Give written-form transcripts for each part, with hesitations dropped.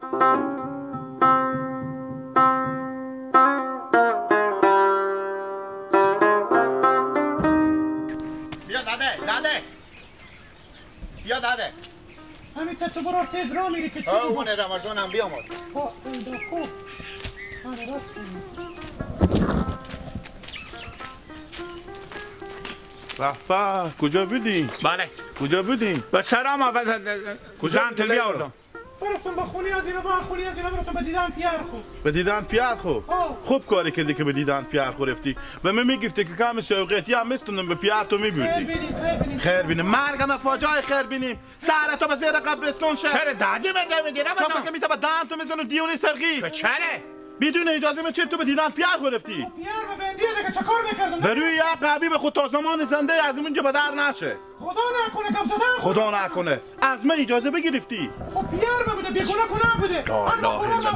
بیا داده بیا داده همین تو برو تیز را میری که چی بود؟ اون رمضان هم بیامد خوب آره راست بابا کجا بودی؟ بله کجا بودی؟ به سلام آفز کجا زن تلوی آوردم برفتم با خونی از اینا با خونی از اینا برفتم به دیدن پیار خوب به دیدن پیار خو خوب کاری کردی که به دیدن پیار خو رفتی و من میگفتی که کم شوقیتی هم میستونم به پیار تو میبودی خیر بینیم مرگم فاجعه خیر بینیم سر تو به زیر قبرستون شه چرا دادی من نمیدی رمضان چون که میتونه دهن تو میزنه دیونی سرقی چرا بدون اجازه من چه تو به دیدن پیار خو رفتی پیار به بندیه دیگه چه کار میکردم بروی یا قبی به خود تا زمان زنده از اونجا به در نشه خدا نکنه کم زدن خدا نکنه از من اجازه بگرفتی خب پیار بوده بیگونه کنه بوده لا اله الا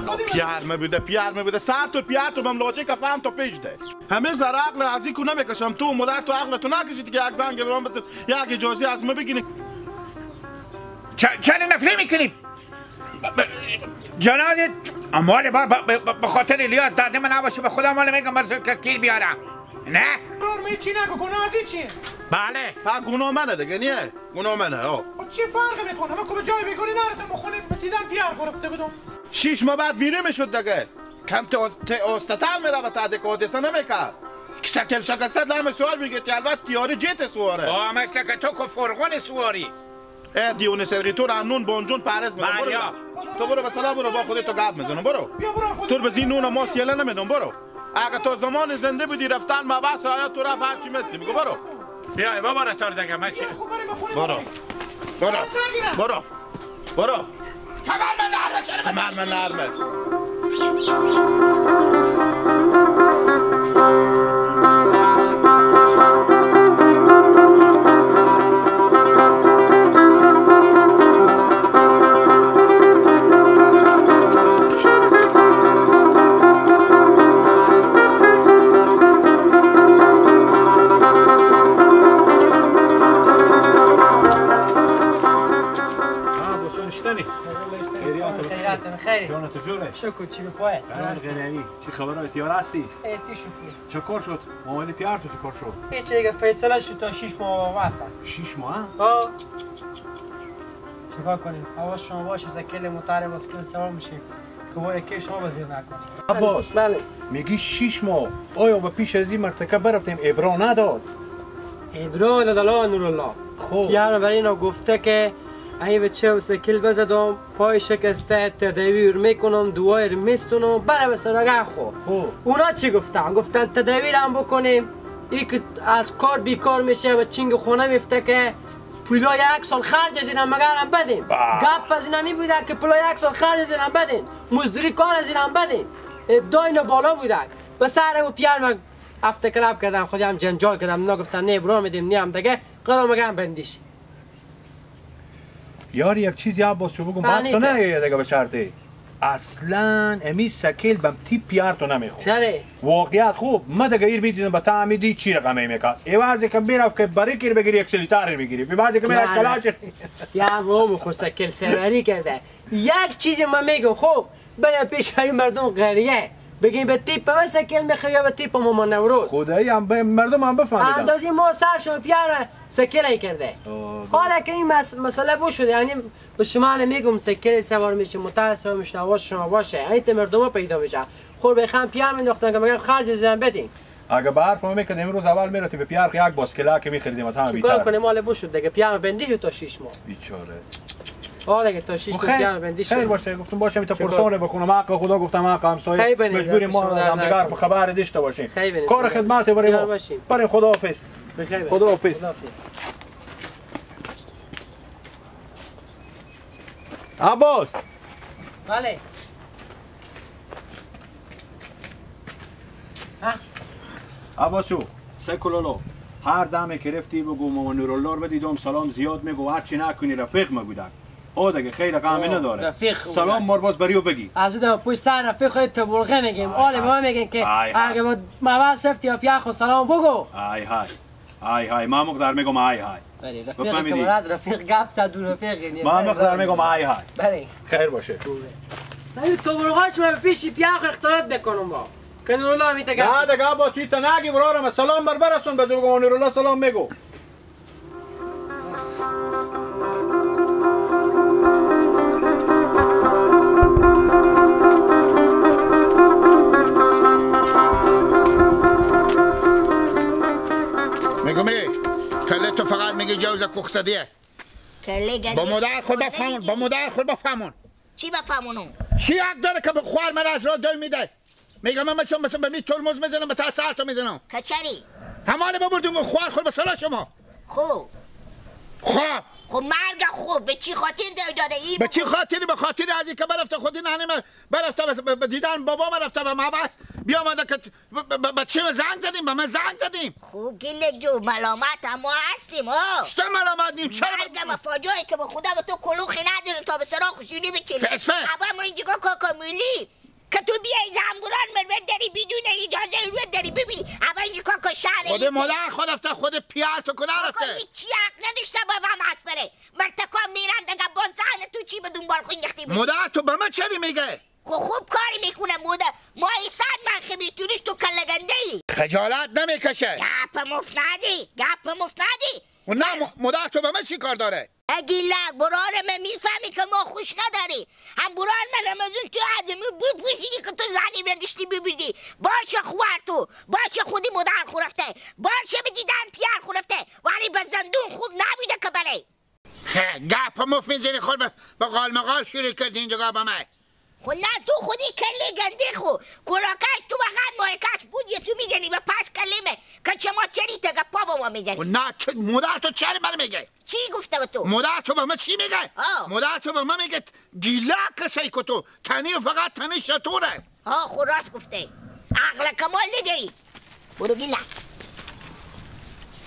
الله پیار بوده سر تو پیار تو مملاچه که فهم تو پیش ده همه زر عقل از این کنه میکشم تو مادر تو عقل تو نکشید که یک زنگ به من بزن یک اجازه از من بگیرید چرا نفری میکنیم جنازت اموال به خاطر الیاس داده من نباشه به خدا مال میگم برای کیل بیارم نه کار چی نگو گناه از این چیه بله گناه منه دیگه نیه گناه منه خب چی فرق میکنه من که جای بیگونی نرفتم بخونه دیدم پیار خورفته بدم 6 ماه بعد بیره میشد دیگه کم استتال میره و تعدیق حادثه نمیکرد سکل شکستت لهم سوال میگه البته تیاری جیت سواره مثل که تو که فرغون سواری دیونه سرقی تو رنون بانجون پرز میدم برو تو برو به صلاح برو با خودت تو گپ میزنم برو تو به زینون ما سیله نمیدم برو اگه تو زمان زنده بودی رفتن ما بس آیا تو رفت هرچی مستی بگو برو بیا بابا را تار دگم چی برو کمال من نرمه شکر چی بخواه؟ غنیمی چی خبره تیار هستی؟ ایتی شکری چه کار شد؟ مامانی پیار تو چه کار شد؟ هیچ دیگه فیصله شد تا 6 ماه واسه 6 ماه؟ ها چیکار کنیم؟ حواس شما باشه سکل موتور باسکل سوار میشیم که با یکی شما وزیر نکنیم عباس بله میگی 6 ماه آیا به پیش از این مرتکب برفتیم ابرا نداد؟ ابرا ندالا نورالله خب پیار برای اینا گفته که ای بچه سکل بزدم پای شکسته تداویر میکنم دوای میستونم برای به سرگه خو اونا چی گفتن؟ گفتن تداویر هم بکنیم ای که از کار بیکار میشه و چینگ خونه میفته که پولا 1 سال خرج از اینم مگر هم بدیم گپ از اینا بوده که پولا 1 سال خرج از اینم بدین مزدوری کار از اینم بدین داینا بالا بوده به سر و پیار من هفته کلاب کردم خودم جنجال کردم اونا گفتن نه برو میدیم نه هم دیگه قرار مگر بندیش یار یک چیزی عباس شو بگم بعد تو نه دیگه به شرطی اصلا امی سکل بم تیپ پیار تو نمیخواد چره واقعیت خوب ما دیگه ایر میدونم با تعمیدی چی رقمی میکرد ایوازی که میرفت که برای کیر بگیری یک سلیتر میگیری ایوازی که میرفت کلاچ یا بابا خو سکل سواری کرده یک چیز ما میگم خوب بیا پیش های مردم قریه بگیم به تیپ ما سکل میخوای یا به تیپ ما نوروز خدایی هم مردم هم بفهمیدن اندازی ما سرشون پیار سکل ای کرده حالا که این مسئله بو شده یعنی به شما نمیگم سکل سوار میشه موتور سوار میشه حواس شما باشه این مردم پیدا میشه خور بخوام پیار مینداختن که مگر خرج زدن بدین اگه به حرف ما میکرد امروز اول میرفتی به پیار یک باسکلا که میخریدیم از همه بیتر چیکار کنیم مال بو شد دیگه پیار بندی تا 6 ماه بیچاره دیگه تا 6 ماه پیار بندی شد خیر باشه گفتم باشه میتا پرسونه بکنم حق خدا گفتم حق همسایه مجبوریم ما هم دیگر خبر داشته باشیم کار خدمت بریم بریم خداحافظ خداحافظ عباس بله عباسو سکولولو هر دمی که رفتی بگو ماما نورالله رو بدیدم سلام زیاد میگو هرچی نکنی رفیق مگودن او دیگه خیلی قهمی نداره رفیق سلام مارباز بریو بگی از اون پشت سر رفیق خود تبرقه میگیم آله ما میگیم که اگه ما سفتی یا پیا خو سلام بگو ای های ما مقدار میگم ای های رفیق کمرد رفیق گپ زد دو رفیق ما مقدار میگم ای های بله خیر باشه تو برغاش من پیشی پیاخ اختلاط بکنم با که نورالله میته گفت نه دیگه با چی تا نگی برارم سلام برسون به زوج نورالله سلام میگو میگم کله تو فقط میگی جوز کوخسدیه کله گندی با مادر خود بفهمون با مادر خود بفهمون چی بفهمونم؟ چی حق داره که خوار من از را دل میده میگم من چون مثلا به می ترمز میزنم به تا ساعتو میزنم کچری همانه ببردیم خوار خود به صلاح شما خوب خواه خب مرگ خوب به چی خاطر داده این به چی خاطری به خاطر ازی که برفته خودی نانه برفته به دیدن بابا رفته به ما بس بیا آمده که به چی زنگ زدیم به من زنگ زدیم خوب گله جو ملامت ما هستیم ها چطور ملامت نیم چرا مرگ مفاجایی که به خدا به تو کلوخی ندادم تا به سراغ خوشونی بچینی فسفه ابا ما اینجا کاکامولی که تو بیایی زنگوران مرور داری بدون اجازه رو داری ببینی ابا اینجا کاکا شهر خود مادر خود رفته خود پیار تو کنه رفته کاکا هیچی حق نداشته بابام هست بره مرتکا میرن دگه با زن تو چی بدون بالخون یختی بری مادر تو به من چری میگه خوب کاری میکنه موده ما ایسان من خبیر توریش تو کلگنده ای خجالت نمیکشه گپ مفندی و نه مادر تو به من چی کار داره اگیلا برار من میفهمی که ما خوش نداری هم برار من رمزون تو آدمی بپوشیدی که تو زنی بردشتی ببردی باشه خوار تو باشه خودی مادر خورفته باشه به دیدن پیار خورفته ولی به زندون خوب نبوده که بره گپ مفید خود به قال مقال شروع کردی اینجا با من خود نه تو خودی کلی گنده خو کراکش تو وقت مایکش بود یا تو میگنی به پس کلمه که چما چری تگه پا با ما میزنی و نه مادر تو چری من میگه چی گفته به تو؟ مادر تو به من چی میگه؟ مادر تو به من میگه گیلا کسی که تو تنی و فقط تنی شطوره خود راست گفته عقل کمال نداری برو گیلا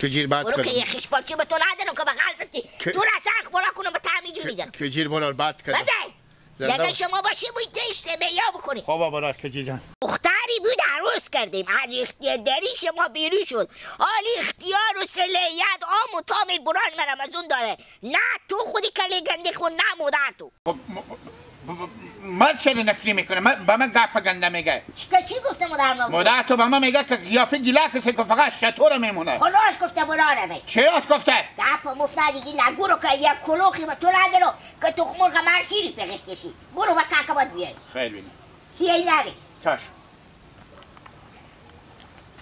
که جیر بات برو که یه خیش پارچه به تو ندارم که بغل رفتی تو را سرخ بلا کنم به تعمیجو میزنم که جیر بلال بات کرد دیگه شما باشی باید اشتباهی بکنی خوبا برای که جیجان دختری بود عروس کردیم از اختیار داری شما بیرون شد حال اختیار و صلاحیت آم و تامل بران من رمزون داره نه تو خودی کلی گنده خون نه مادر تو من چرا نفری میکنه به من گپ گنده میگه چی گفته مادر تو به من میگه که قیافه گیلا کسی که فقط شطوره میمونه خلاص گفته برانمه چی راست گفته؟ گپ مفتادی نگو رو که یک کلوخی به تو ندارو که تخمرغ مرشیری پقیت کشی برو با کاکبات بیایی خیلی بینم سیایی نری چاش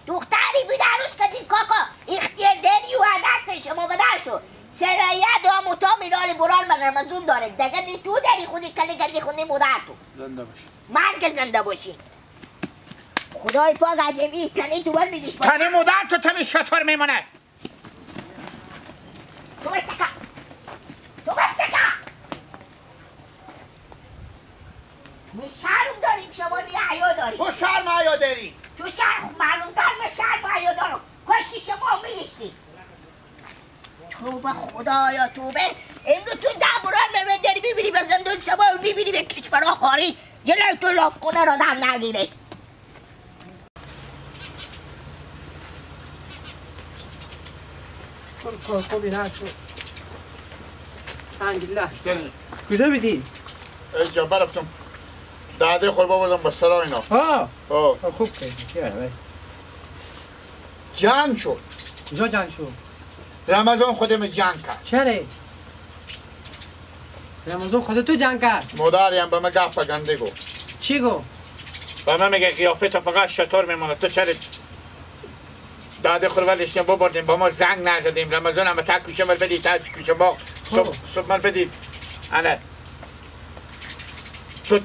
دختری بود عروس کردی کاکا اختیار داری و دست شما بدر شد سرایت و متا میرال برال من رمزون داره دیگه نی تو داری خودی کلی گردی خونی مادر تو زنده باشی مرگ زنده باشی خدای پاک عجمی تنی تو بر میدیش تنی مادر تو تنی شطور میمونه تو بستکا می شرم داریم شما می عیا داریم تو شرم عیا داری تو شرم معلوم دار من شرم عیا دارم کاشکی شما میریشتی توبه خدایا توبه امرو تو دبران من داری ببینی به زندون شما رو میبینی به کشورها خاری جلوی تو لاف کنه را دم نگیره خوبی نشد انگیلا کجا بیدی؟ اینجا برفتم داده خور بردم به سرا اینا خوب کردی جنگ شد کجا جنگ شد؟ رمضان خودم جنگ کرد چرا؟ رمضان خودت تو جنگ کرد؟ مادریم به من گپ گنده گفت چی گفت؟ به من میگه قیافه تو فقط شطور میمونه تو چرا داده خور ولشتیم ببردیم با ما زنگ نزدیم رمضان هم تا کوچه مل بدی تا کوچه باغ صبح مل بدی انا تو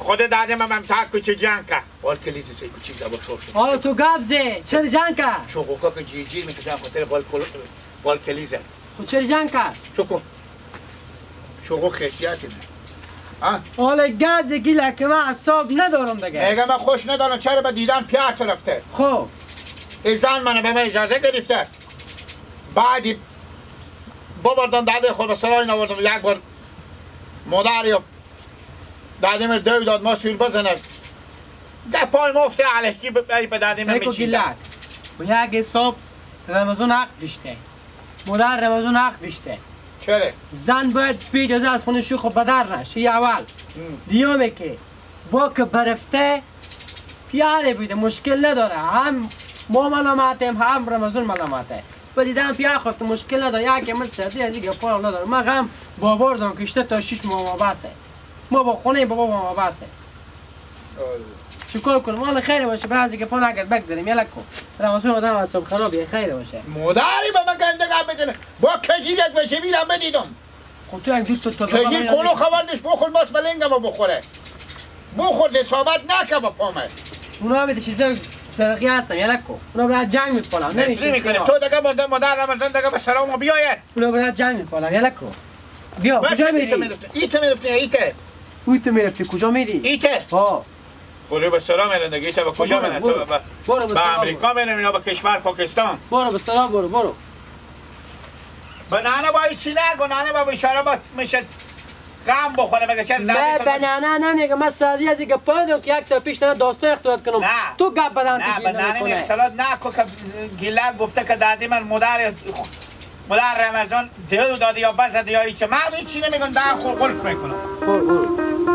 خود داده من تا کوچه جنگ کرد بال کلیزی سی کوچه زبا شور شد تو گبزه چرا جنگ کرد؟ چوقوکا که جیجیر میکشن خاطر بال کلیزه خود چرا جنگ کرد؟ چوقو خیسیتی نه حالا گبزه گیله که من حساب ندارم دیگه میگه من خوش ندارم چرا به دیدن پیار تو رفته خب این زن منو به من اجازه گرفته بعدی ببردن داده خود به سرای نوردم یک بار مادر داده من دو داد ما سیر بزنه ده پای مفته علیکی به داده من میچیده و یک حساب رمضان حق داشته مادر رمضان حق داشته چرا؟ زن باید بی اجازه از خونه شوخ و بدر نشه یه اول دیومه که با که برفته پیاره بیده مشکل نداره هم ما ملامتیم هم رمضان ملامته بدیدم پیار خفت مشکل نداره یکی من سردی از این گپا نداره من غم بابار دارم کشته تا 6 ماه بسه ما با خونه بابا ما بسه چیکار کنم والا خیر باشه بعضی گپا نگرد بگذاریم یلا کن رمضان آدم اعصاب خرابیه خیر باشه مادری با من گنده گپ بزنه با کجیلت بشه میرم بدیدم خب تو یک دو تا کجیل کلو خبردش بخور ماس بلنگم بخوره بخور حسابت نکه با پامه اونا هم چیزا سرقی هستم یلا کن اونا برای جنگ میپالم نمیکنه تو دیگه مادر رمضان دیگه به سلام بیاید اونا برای جنگ میپالم یلا کن بیا کجا میری ایته میرفتی ایته ایته میرفتی کجا میری ایته ها برو به سلام میرن دیگه ایته به کجا میرن تو به امریکا میرن یا به کشور پاکستان برو به سلام برو بنانه با چی نگو نانه با اشاره با میشه غم بخوره بگه چرا نه بنانه نمیگه من سادی از اینکه پادو که یک سال پیش نه داستان اختلاط کنم تو گپ بدن نه بنانه اختلاط نکو که گله گفته که دادی من مادر رمضان دل دادی یا بزدی یا هیچ من هیچی نمیگم در خور قلف میکنم برو